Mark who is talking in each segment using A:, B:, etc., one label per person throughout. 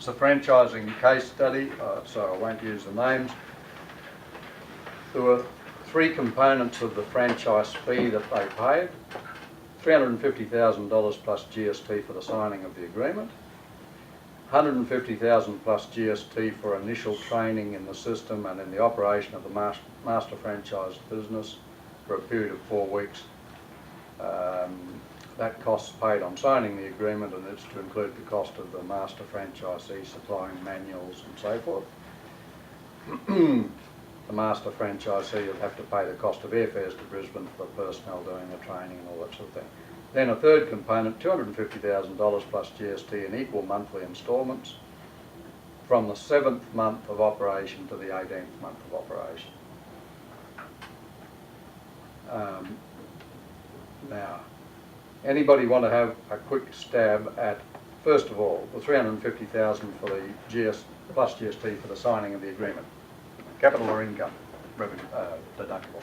A: It's a franchising case study, so I won't use the names. There were three components of the franchise fee that they paid. $350,000 plus GST for the signing of the agreement, $150,000 plus GST for initial training in the system and in the operation of the master franchise business for a period of 4 weeks. That cost is paid on signing the agreement, and it's to include the cost of the master franchisee supplying manuals and so forth. The master franchisee will have to pay the cost of airfares to Brisbane for the personnel doing the training and all that sort of thing. Then a third component, $250,000 plus GST in equal monthly instalments from the 7th month of operation to the 18th month of operation. Now, anybody want to have a quick stab at, first of all, the $350,000 for the plus GST for the signing of the agreement? Capital or income? Revenue, deductible.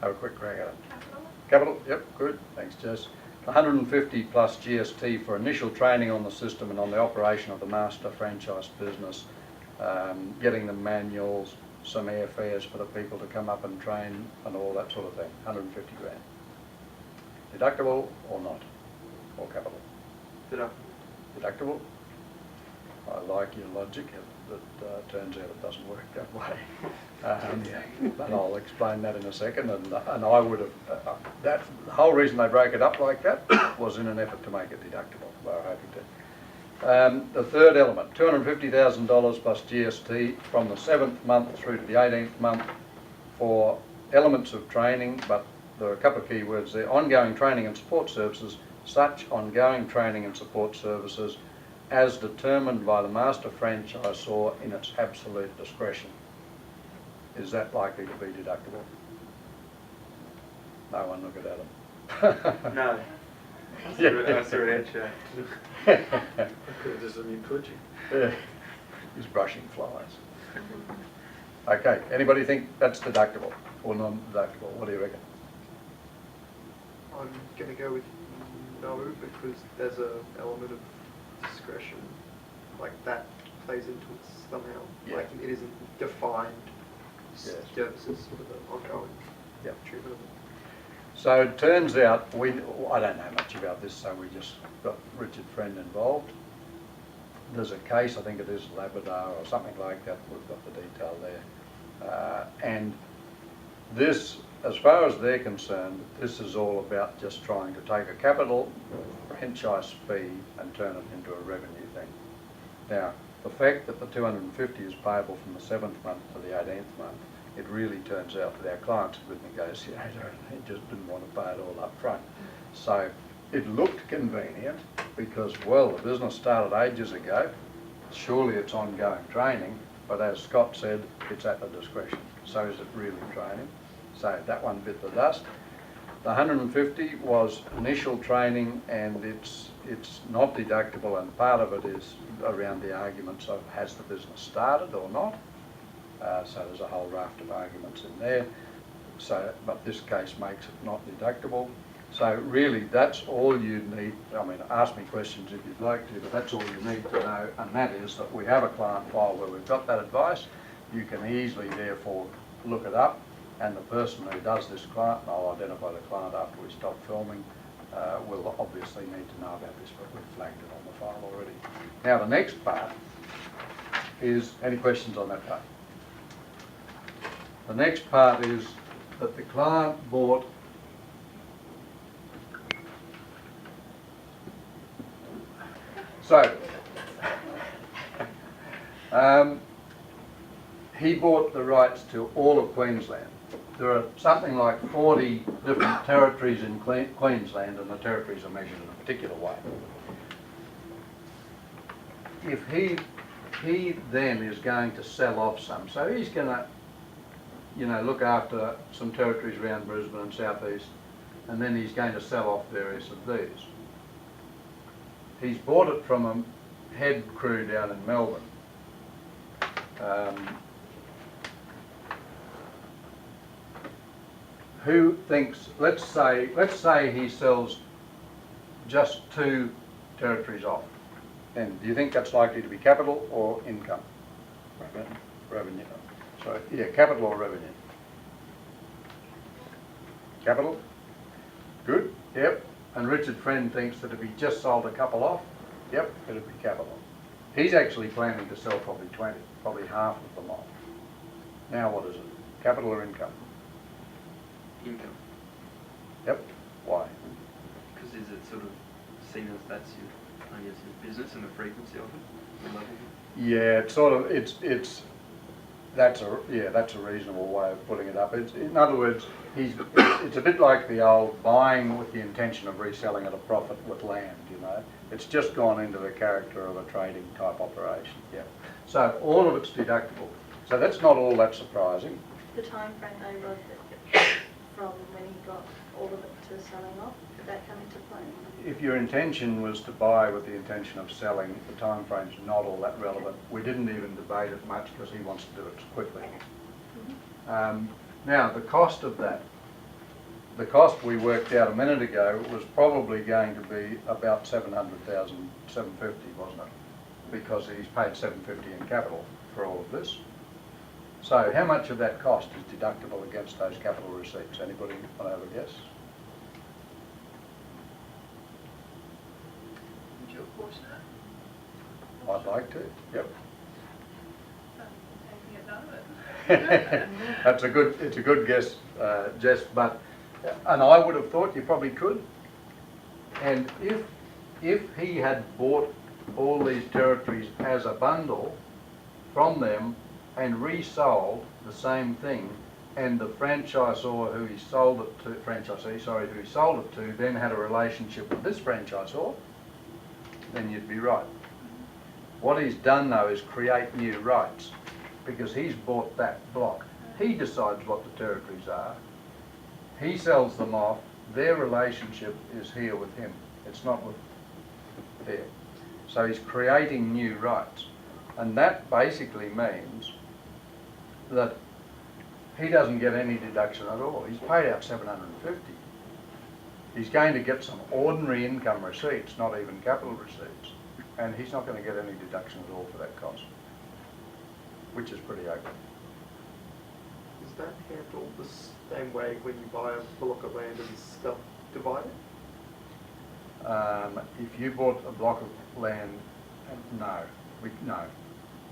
A: Have a quick crack at it. Capital, yep, good, thanks Jess. 150 plus GST for initial training on the system and on the operation of the master franchise business, getting the manuals, some airfares for the people to come up and train and all that sort of thing, 150 grand. Deductible or not? Or capital?
B: Deductible.
A: Deductible? I like your logic, but turns out it doesn't work that way. But I'll explain that in a second. And I would have, the whole reason they broke it up like that was in an effort to make it deductible. They were hoping to. The third element, $250,000 plus GST from the 7th month through to the 18th month for elements of training, but there are a couple of key words there: ongoing training and support services, such ongoing training and support services as determined by the master franchisor in its absolute discretion. Is that likely to be deductible? No one look at Adam.
B: No. I threw an edge out.
C: Could have just let me put you.
A: Yeah. He's brushing flies. Okay, anybody think that's deductible or non-deductible? What do you reckon?
D: I'm going to go with no, because there's an element of discretion, like that plays into it somehow.
A: Yeah.
D: Like it isn't defined
A: Yes.
D: services for the ongoing treatment of it.
A: So it turns out, I don't know much about this, so we just got Richard Friend involved. There's a case, I think it is Labrador or something like that, we've got the detail there. And this, as far as they're concerned, this is all about just trying to take a capital franchise fee and turn it into a revenue thing. Now, the fact that the 250 is payable from the 7th month to the 18th month, it really turns out that our client's a good negotiator and he just didn't want to pay it all up front. So it looked convenient because, well, the business started ages ago, surely it's ongoing training, but as Scott said, it's at the discretion. So is it really training? So that one bit the dust. The 150 was initial training, and it's not deductible, and part of it is around the arguments of has the business started or not. So there's a whole raft of arguments in there. So, but this case makes it not deductible. So really, that's all you need. I mean, ask me questions if you'd like to, but that's all you need to know, and that is that we have a client file where we've got that advice. You can easily, therefore, look it up. And the person who does this client, and I'll identify the client after we stop filming, will obviously need to know about this, but we've flagged it on the file already. Now the next part is, any questions on that part? The next part is that the client bought he bought the rights to all of Queensland. There are something like 40 different territories in Queensland, and the territories are measured in a particular way. If he then is going to sell off some, so he's going to, look after some territories around Brisbane and southeast, and then he's going to sell off various of these. He's bought it from a head crew down in Melbourne. Who thinks, let's say he sells just 2 territories off. And do you think that's likely to be capital or income? Revenue. So, yeah, capital or revenue? Capital? Good, yep. And Richard Friend thinks that if he just sold a couple off, yep, it'd be capital. He's actually planning to sell probably 20, probably half of them off. Now what is it? Capital or income?
B: Income.
A: Yep. Why?
B: Because is it sort of seen as that's your, I guess, your business and the frequency of it, the level of it?
A: Yeah, it's sort of, that's a reasonable way of putting it up. In other words, it's a bit like the old buying with the intention of reselling at a profit with land, you know. It's just gone into the character of a trading type operation, yeah. So all of it's deductible. So that's not all that surprising.
E: The time frame they wrote that from when he got all of it to selling off, did that come into play?
A: If your intention was to buy with the intention of selling, the time frame's not all that relevant. We didn't even debate it much because he wants to do it quickly. Now, the cost of that, the cost we worked out a minute ago was probably going to be about 700,000, 750, wasn't it? Because he's paid 750 in capital for all of this. So how much of that cost is deductible against those capital receipts? Anybody want to have a guess?
F: Would you apportion it?
A: I'd like to, yep.
F: Taking it none of it.
A: It's a good guess, Jess, and I would have thought you probably could. And if he had bought all these territories as a bundle from them and resold the same thing, and the franchisor who he sold it to, who he sold it to, then had a relationship with this franchisor, then you'd be right. What he's done though is create new rights, because he's bought that block. He decides what the territories are. He sells them off. Their relationship is here with him. It's not with there. So he's creating new rights. And that basically means that he doesn't get any deduction at all. He's paid out 750. He's going to get some ordinary income receipts, not even capital receipts. And he's not going to get any deduction at all for that cost, which is pretty open.
D: Is that handled the same way when you buy a block of land and stuff divided?
A: If you bought a block of land, no,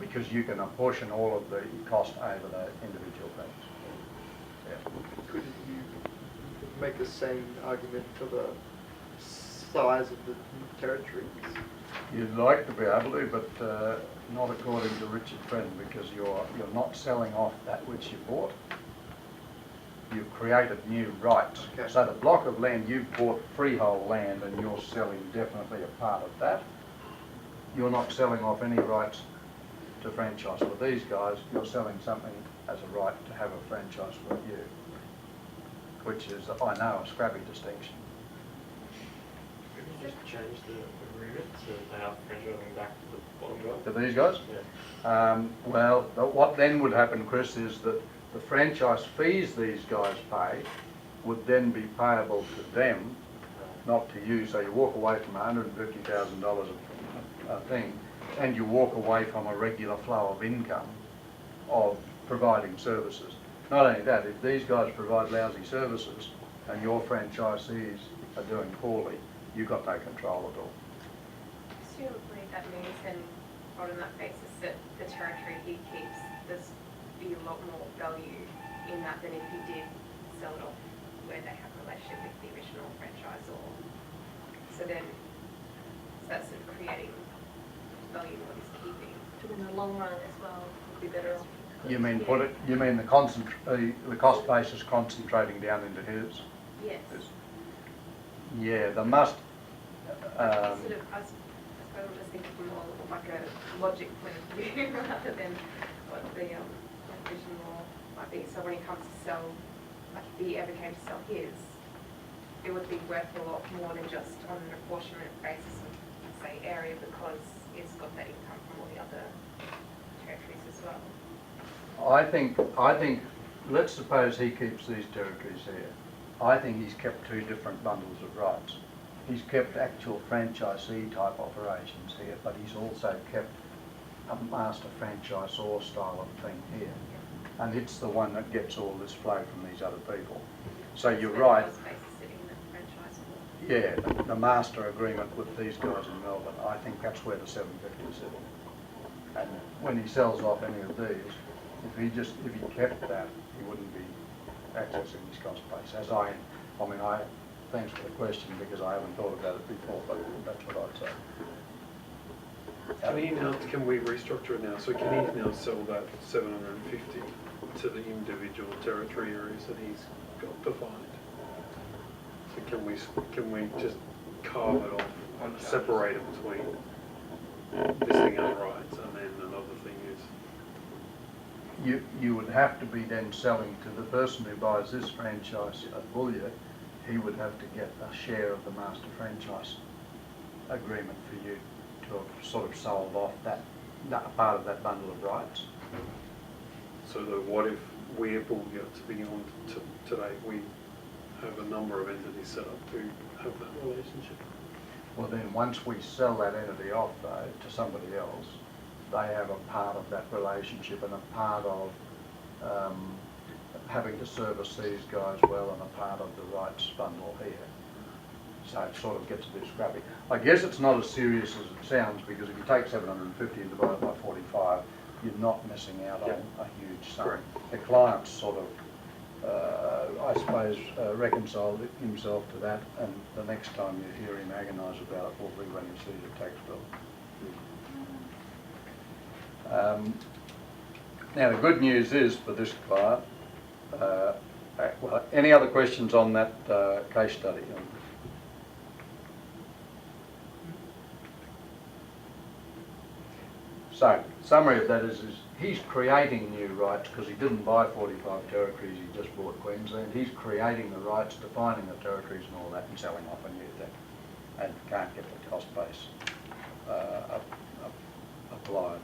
A: because you can apportion all of the cost over the individual things. Yeah.
D: Couldn't you make the same argument for the size of the territories?
A: You'd like to be able to, but not according to Richard Friend, because you're not selling off that which you bought. You've created new rights.
D: Okay.
A: So the block of land, you've bought freehold land and you're selling definitely a part of that. You're not selling off any rights to franchise with these guys. You're selling something as a right to have a franchise with you, which is, I know, a scrappy distinction.
G: Could you just change the agreement to allow franchising back to the bottom guy?
A: To these guys?
G: Yeah.
A: Well, what then would happen, Chris, is that the franchise fees these guys pay would then be payable to them, not to you. So you walk away from $150,000 a thing, and you walk away from a regular flow of income of providing services. Not only that, if these guys provide lousy services and your franchisees are doing poorly, you've got no control at all.
H: Presumably that means then, on that basis, that the territory he keeps, there's be a lot more value in that than if he did sell it off where they have a relationship with the original franchisor. So then, that's sort of creating value in what he's keeping.
E: So in the long run as well, would be better off.
A: You mean the cost base is concentrating down into his?
H: Yes.
A: Yeah, there must.
H: I suppose I'm just thinking from more like a logic point of view rather than what the vision law might be. So when he comes to sell, like if he ever came to sell his, it would be worth a lot more than just on an apportionment basis of, say, area, because it's got that income from all the other territories as well.
A: I think, let's suppose he keeps these territories here. I think he's kept 2 different bundles of rights. he's kept actual franchisee type operations here, but he's also kept a master franchisor style of thing here. And it's the one that gets all this flow from these other people. So you're right. Yeah, the master agreement with these guys in Melbourne, I think that's where the 750 is sitting. And when he sells off any of these, if he kept that, he wouldn't be accessing his cost base. Thanks for the question, because I haven't thought about it before, but that's what I'd say.
C: Can we restructure it now? So can he now sell that 750 to the individual territory areas that he's got defined? So can we just carve it off, separate it between this thing and rights, and then another thing is?
A: You would have to be then selling to the person who buys this franchise at Boulia. He would have to get a share of the master franchise agreement for you to have sort of sold off that part of that bundle of rights.
C: So that what if we're Boulia to be on today, we have a number of entities set up who have that relationship?
A: Well, then once we sell that entity off, though, to somebody else, they have a part of that relationship and a part of having to service these guys well and a part of the rights bundle here. So it sort of gets a bit scrappy. I guess it's not as serious as it sounds, because if you take 750 and divide it by 45, you're not missing out on a huge sum.
C: Correct.
A: The client's sort of, I suppose, reconciled himself to that, and the next time you hear him agonise about it will be when he sees a tax bill. Now the good news is for this client, well, any other questions on that case study? So, summary of that is he's creating new rights, because he didn't buy 45 territories, he just bought Queensland. He's creating the rights, defining the territories and all that, and selling off a new thing, and can't get the cost base applied.